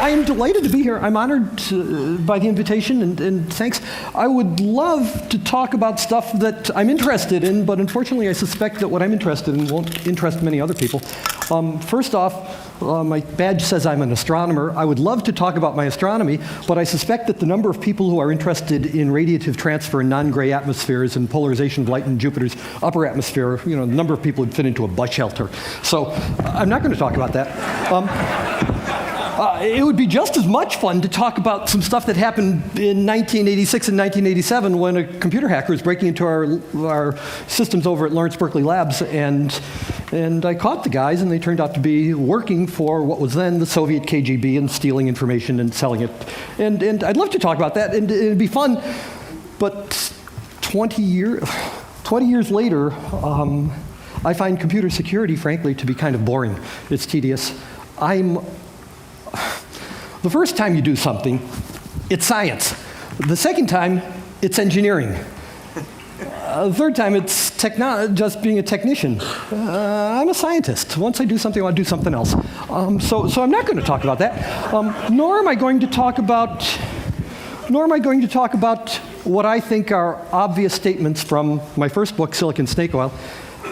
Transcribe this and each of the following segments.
I'm delighted to be here. I'm honored by the invitation, and thanks. I would love to talk about stuff that I'm interested in, but unfortunately I suspect that what I'm interested in won't interest many other people. First off, my badge says I'm an astronomer. I would love to talk about my astronomy, but I suspect that the number of people who are interested in radiative transfer in non-gray atmospheres and polarization of light in Jupiter's upper atmosphere, the number of people would fit into a bus shelter. So I'm not going to talk about that. It would be just as much fun to talk about some stuff that happened in 1986 and 1987 when a computer hacker was breaking into our systems over at Lawrence Berkeley Labs, and I caught the guys, and they turned out to be working for what was then the Soviet KGB and stealing information and selling it. And I'd love to talk about that, and it'd be fun, but 20 years later, I find computer security, frankly, to be kind of boring. It's tedious. The first time you do something, it's science. The second time, it's engineering. The third time, it's just being a technician. I'm a scientist. Once I do something, I want to do something else. So I'm not going to talk about that. Nor am I going to talk about what I think are obvious statements from my first book, Silicon Snake Oil,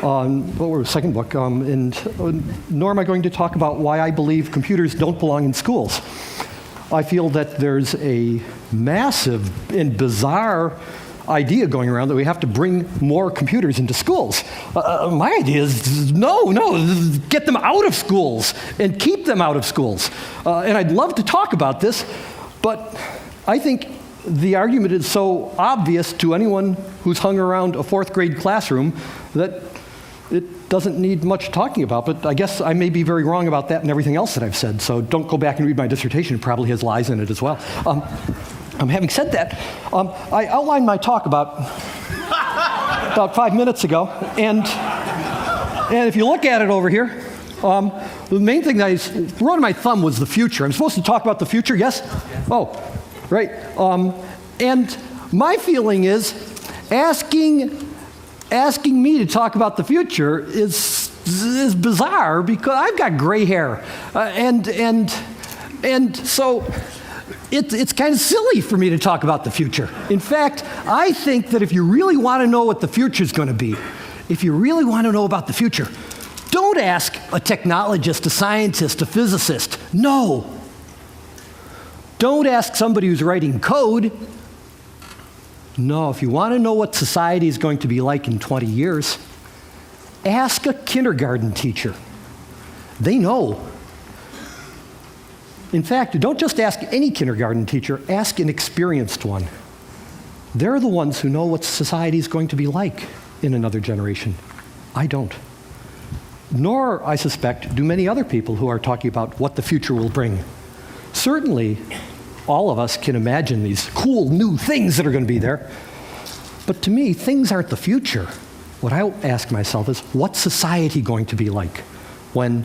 or second book, nor am I going to talk about why I believe computers don't belong in schools. I feel that there's a massive and bizarre idea going around that we have to bring more computers into schools. My idea is no, get them out of schools and keep them out of schools. And I'd love to talk about this, but I think the argument is so obvious to anyone who's hung around a fourth grade classroom that it doesn't need much talking about, but I guess I may be very wrong about that and everything else that I've said, so don't go back and read my dissertation. It probably has lies in it as well. Having said that, I outlined my talk about 5 minutes ago, and if you look at it over here, the main thing that I wrote on my thumb was the future. I'm supposed to talk about the future, yes? Oh, right. And my feeling is asking me to talk about the future is bizarre because I've got gray hair, and so it's kind of silly for me to talk about the future. In fact, I think that if you really want to know what the future is going to be, if you really want to know about the future, don't ask a technologist, a scientist, a physicist. No. Don't ask somebody who's writing code. No, if you want to know what society is going to be like in 20 years, ask a kindergarten teacher. They know. In fact, don't just ask any kindergarten teacher, ask an experienced one. They're the ones who know what society is going to be like in another generation. I don't. Nor, I suspect, do many other people who are talking about what the future will bring. Certainly, all of us can imagine these cool new things that are going to be there. But to me, things aren't the future. What I ask myself is, what's society going to be like when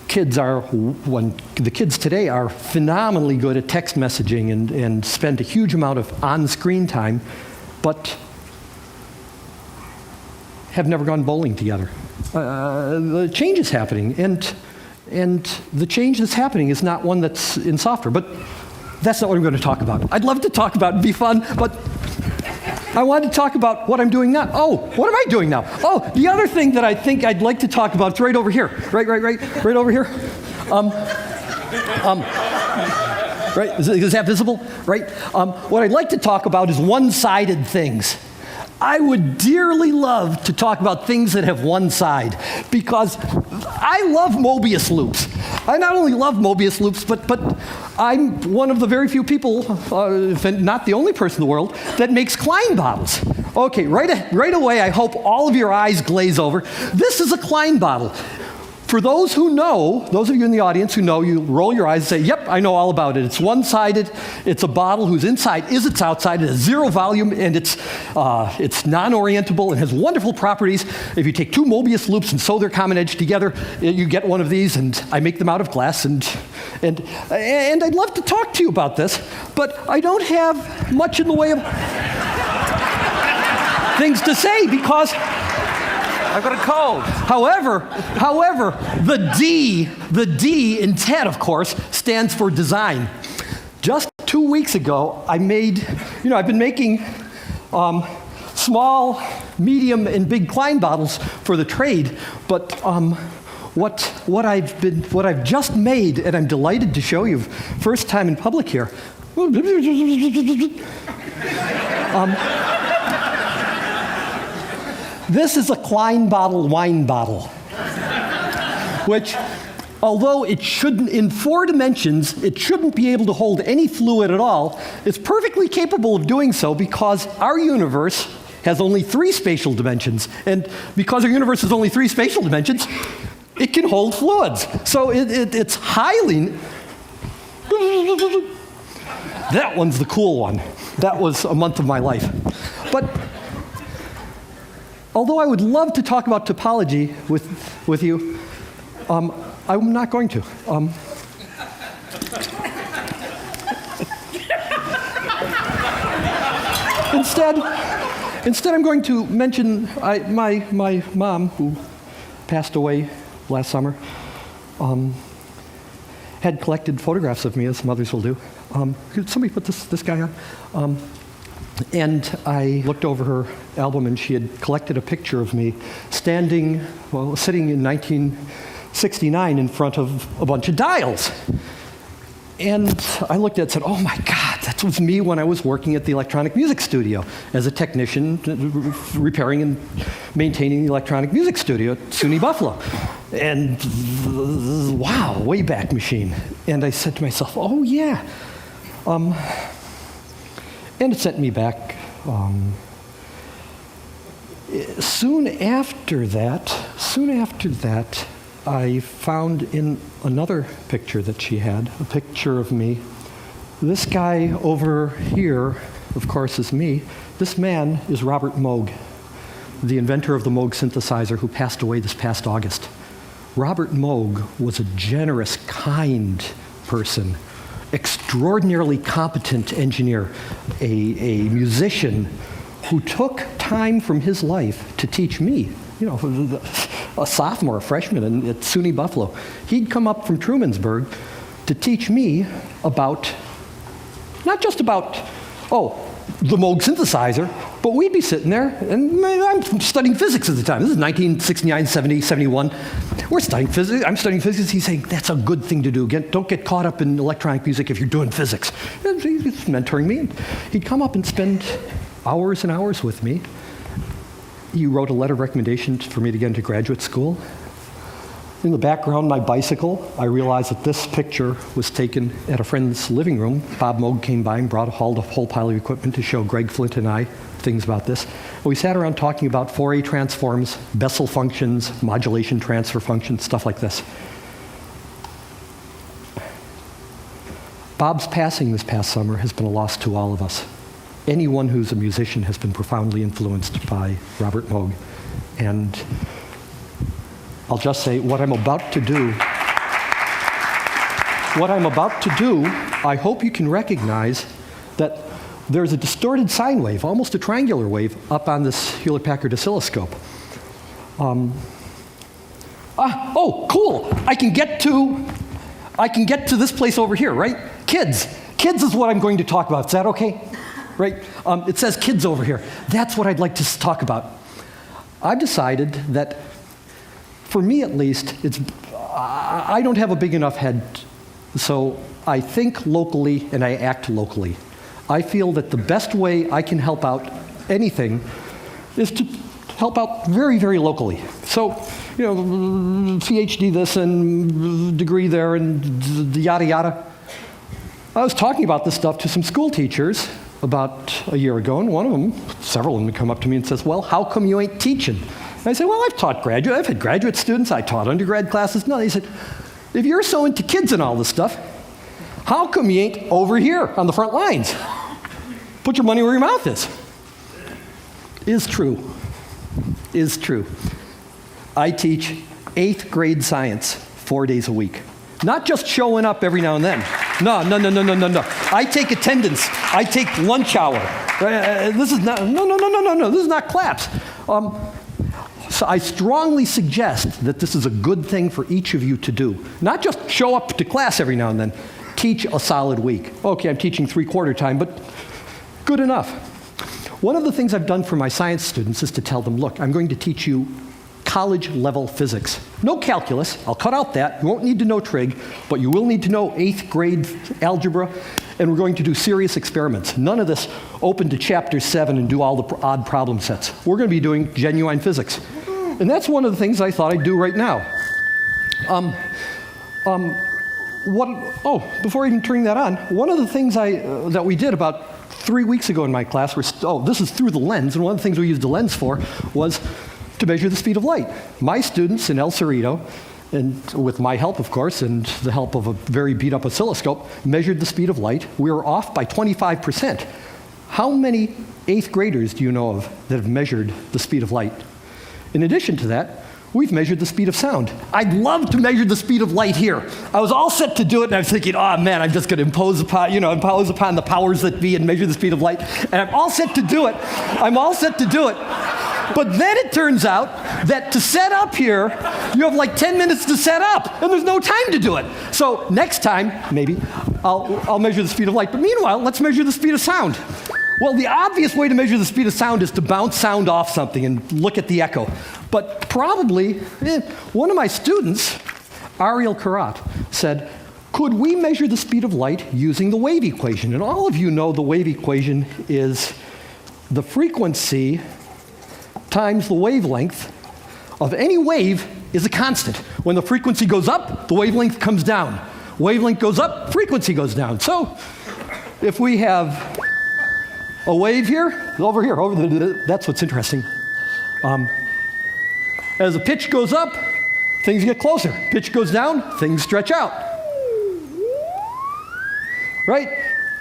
the kids today are phenomenally good at text messaging and spend a huge amount of on-screen time, but have never gone bowling together. The change is happening, and the change that's happening is not one that's in software, but that's not what I'm going to talk about. I'd love to talk about it and be fun, but I want to talk about what I'm doing now. Oh, what am I doing now? Oh, the other thing that I think I'd like to talk about is right over here. Right over here. Right, is that visible? Right? What I'd like to talk about is one-sided things. I would dearly love to talk about things that have one side, because I love Mobius loops. I not only love Mobius loops, but I'm one of the very few people, if not the only person in the world, that makes Klein bottles. Okay, right away, I hope all of your eyes glaze over. This is a Klein bottle. For those who know, those of you in the audience who know, you roll your eyes and say, yep, I know all about it. It's one-sided. It's a bottle whose inside is its outside. It has zero volume, and it's non-orientable and has wonderful properties. If you take two Mobius loops and sew their common edge together, you get one of these, and I make them out of glass. And I'd love to talk to you about this, but I don't have much in the way of things to say because I've got a cold. However, the D in TED, of course, stands for design. Just 2 weeks ago, I've been making small, medium, and big Klein bottles for the trade, but what I've just made, and I'm delighted to show you, first time in public here. This is a Klein bottle wine bottle, which, although it shouldn't, in 4 dimensions, it shouldn't be able to hold any fluid at all, it's perfectly capable of doing so because our universe has only 3 spatial dimensions. And because our universe has only 3 spatial dimensions, it can hold fluids. So it's highly... That one's the cool one. That was a month of my life. But although I would love to talk about topology with you, I'm not going to. Instead, I'm going to mention my mom, who passed away last summer, had collected photographs of me, as mothers will do. Could somebody put this guy on? And I looked over her album, and she had collected a picture of me sitting in 1969 in front of a bunch of dials. And I looked at it and said, oh my God, that was me when I was working at the electronic music studio as a technician, repairing and maintaining the electronic music studio at SUNY Buffalo. And wow, Wayback Machine. And I said to myself, oh yeah. And it sent me back. Soon after that, I found in another picture that she had, a picture of me. This guy over here, of course, is me. This man is Robert Moog, the inventor of the Moog synthesizer, who passed away this past August. Robert Moog was a generous, kind person, extraordinarily competent engineer, a musician who took time from his life to teach me, a sophomore, a freshman at SUNY Buffalo. He'd come up from Trumansburg to teach me about, not just about, the Moog synthesizer, but we'd be sitting there, and I'm studying physics at the time. This is 1969, 70, 71. We're studying physics. I'm studying physics. He's saying, that's a good thing to do. Don't get caught up in electronic music if you're doing physics. He's mentoring me. He'd come up and spend hours and hours with me. He wrote a letter of recommendation for me to get into graduate school. In the background, my bicycle. I realized that this picture was taken at a friend's living room. Bob Moog came by and brought a whole pile of equipment to show Greg Flint and I things about this. And we sat around talking about Fourier transforms, Bessel functions, modulation transfer functions, stuff like this. Bob's passing this past summer has been a loss to all of us. Anyone who's a musician has been profoundly influenced by Robert Moog. And I'll just say what I'm about to do, I hope you can recognize that there's a distorted sine wave, almost a triangular wave, up on this Hewlett-Packard oscilloscope. Cool! I can get to this place over here, right? Kids. Kids is what I'm going to talk about. Is that okay? Right? It says kids over here. That's what I'd like to talk about. I've decided that, for me at least, I don't have a big enough head, so I think locally and I act locally. I feel that the best way I can help out anything is to help out very, very locally. So, PhD this and degree there and yada, yada. I was talking about this stuff to some school teachers about a year ago, and several of them would come up to me and says, well, how come you ain't teaching? And I said, well, I've had graduate students, I taught undergrad classes. No, they said, if you're so into kids and all this stuff, how come you ain't over here on the front lines? Put your money where your mouth is. Is true. I teach 8th grade science 4 days a week. Not just showing up every now and then. No. I take attendance. I take lunch hour. This is not, no. This is not claps. I strongly suggest that this is a good thing for each of you to do. Not just show up to class every now and then. Teach a solid week. Okay, I'm teaching 3/4 time, but good enough. One of the things I've done for my science students is to tell them, look, I'm going to teach you college-level physics. No calculus, I'll cut out that. You won't need to know trig, but you will need to know 8th grade algebra, and we're going to do serious experiments. None of this open to chapter 7 and do all the odd problem sets. We're going to be doing genuine physics. And that's one of the things I thought I'd do right now. Before even turning that on, one of the things that we did about 3 weeks ago in my class, this is through the lens, and one of the things we used the lens for was to measure the speed of light. My students in El Cerrito, and with my help, of course, and the help of a very beat-up oscilloscope, measured the speed of light. We were off by 25%. How many 8th graders do you know of that have measured the speed of light? In addition to that, we've measured the speed of sound. I'd love to measure the speed of light here. I was all set to do it, and I was thinking, oh man, I'm just going to impose upon the powers that be and measure the speed of light. And I'm all set to do it. But then it turns out that to set up here, you have like 10 minutes to set up, and there's no time to do it. So next time, maybe, I'll measure the speed of light. But meanwhile, let's measure the speed of sound. Well, the obvious way to measure the speed of sound is to bounce sound off something and look at the echo. But probably, one of my students, Ariel Karat, said, could we measure the speed of light using the wave equation? And all of you know the wave equation is the frequency times the wavelength of any wave is a constant. When the frequency goes up, the wavelength comes down. Wavelength goes up, frequency goes down. So if we have a wave here, that's what's interesting. As the pitch goes up, things get closer. Pitch goes down, things stretch out. Right?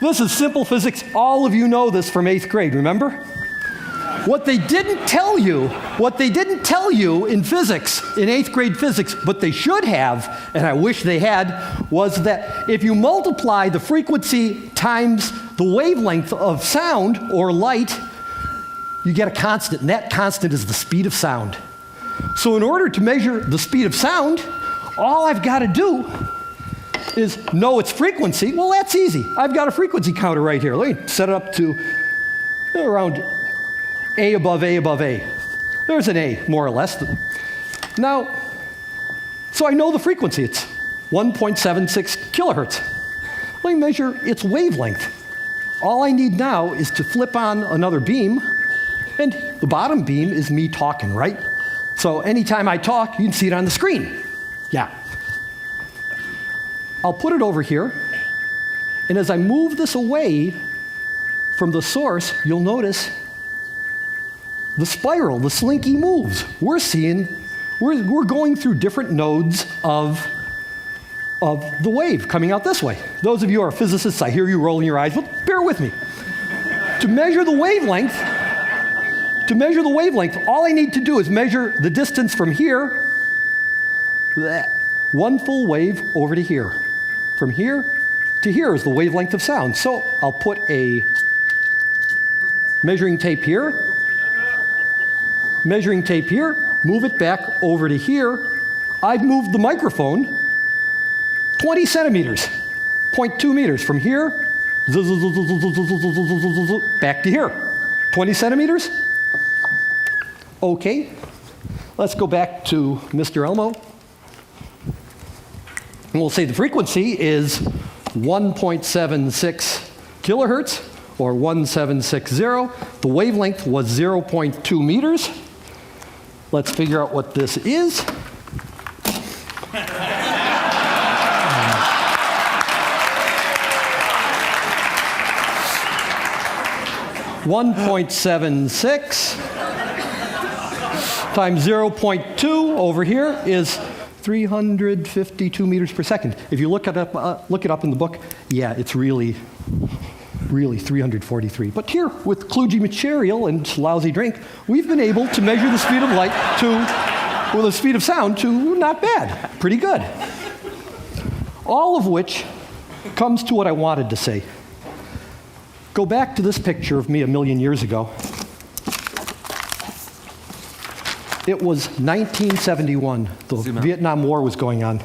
This is simple physics. All of you know this from 8th grade, remember? What they didn't tell you in physics, in 8th grade physics, but they should have, and I wish they had, was that if you multiply the frequency times the wavelength of sound or light, you get a constant, and that constant is the speed of sound. So in order to measure the speed of sound, all I've got to do is know its frequency. Well, that's easy. I've got a frequency counter right here. Let me set it up to around A above A above A. There's an A, more or less. Now, so I know the frequency. It's 1.76 kilohertz. Let me measure its wavelength. All I need now is to flip on another beam, and the bottom beam is me talking, right? So anytime I talk, you can see it on the screen. Yeah. I'll put it over here, and as I move this away from the source, you'll notice the spiral, the slinky moves. We're going through different nodes of the wave coming out this way. Those of you who are physicists, I hear you rolling your eyes, but bear with me. To measure the wavelength, all I need to do is measure the distance from here, one full wave over to here. From here to here is the wavelength of sound. So I'll put a measuring tape here, move it back over to here. I've moved the microphone 20 centimeters, 0.2 meters from here, back to here. 20 centimeters? Okay. Let's go back to Mr. Elmo. And we'll say the frequency is 1.76 kilohertz, or 1760. The wavelength was 0.2 meters. Let's figure out what this is. 1.76 times 0.2 over here is 352 meters per second. If you look it up in the book, yeah, it's really 343. But here, with kludgy material and lousy drink, we've been able to measure the speed of light the speed of sound to not bad, pretty good. All of which comes to what I wanted to say. Go back to this picture of me a million years ago. It was 1971. The Vietnam War was going on.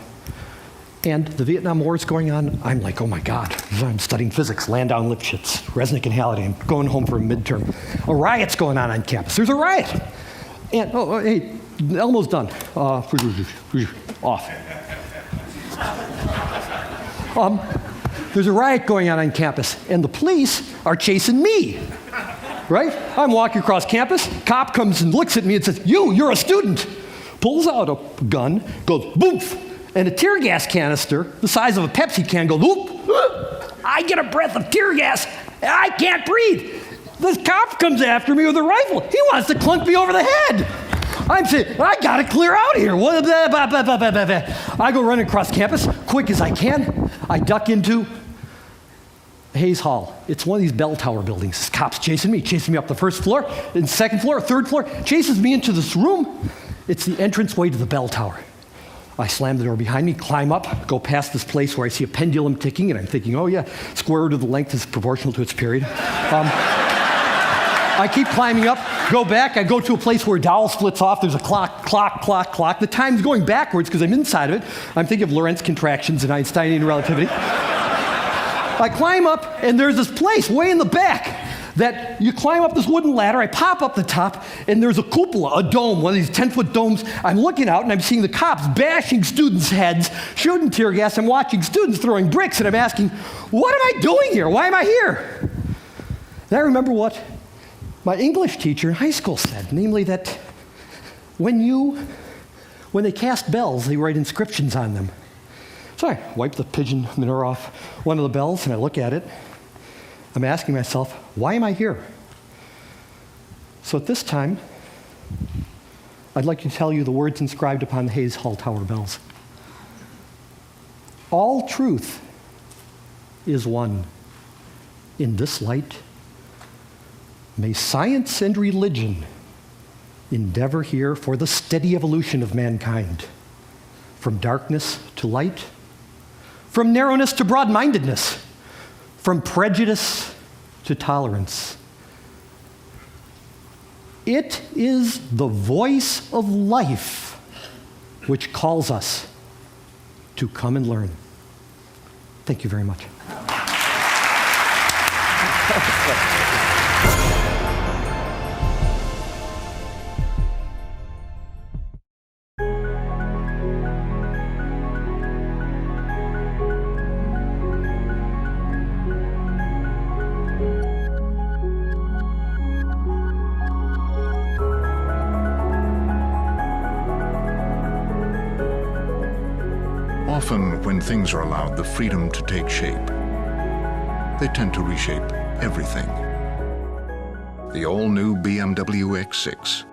And the Vietnam War is going on. I'm like, oh my God. I'm studying physics, Landau and Lipschitz, Resnick and Halliday. I'm going home for a midterm. A riot's going on campus. There's a riot. And, oh, hey, Elmo's done. Off. There's a riot going on campus, and the police are chasing me. Right? I'm walking across campus. Cop comes and looks at me and says, you're a student. Pulls out a gun, goes boof, and a tear gas canister the size of a Pepsi can goes whoop. I get a breath of tear gas. I can't breathe. This cop comes after me with a rifle. He wants to clunk me over the head. I'm saying, I gotta clear out of here. I go running across campus, quick as I can. I duck into Hayes Hall. It's one of these bell tower buildings. This cop's chasing me up the first floor, then second floor, third floor, chases me into this room. It's the entranceway to the bell tower. I slam the door behind me, climb up, go past this place where I see a pendulum ticking, and I'm thinking, oh yeah, square root of the length is proportional to its period. I keep climbing up, go back, I go to a place where a dowel splits off, there's a clock. The time's going backwards because I'm inside of it. I'm thinking of Lorentz contractions and Einsteinian relativity. I climb up, and there's this place way in the back that you climb up this wooden ladder, I pop up the top, and there's a cupola, a dome, one of these 10-foot domes. I'm looking out, and I'm seeing the cops bashing students' heads, shooting tear gas. I'm watching students throwing bricks, and I'm asking, what am I doing here? Why am I here? And I remember what my English teacher in high school said, namely that when they cast bells, they write inscriptions on them. So I wipe the pigeon manure off one of the bells, and I look at it. I'm asking myself, why am I here? So at this time, I'd like to tell you the words inscribed upon the Hayes Hall Tower bells. All truth is one. In this light, may science and religion endeavor here for the steady evolution of mankind, from darkness to light, from narrowness to broad-mindedness, from prejudice to tolerance. It is the voice of life which calls us to come and learn. Thank you very much. Often, when things are allowed the freedom to take shape, they tend to reshape everything. The all-new BMW X6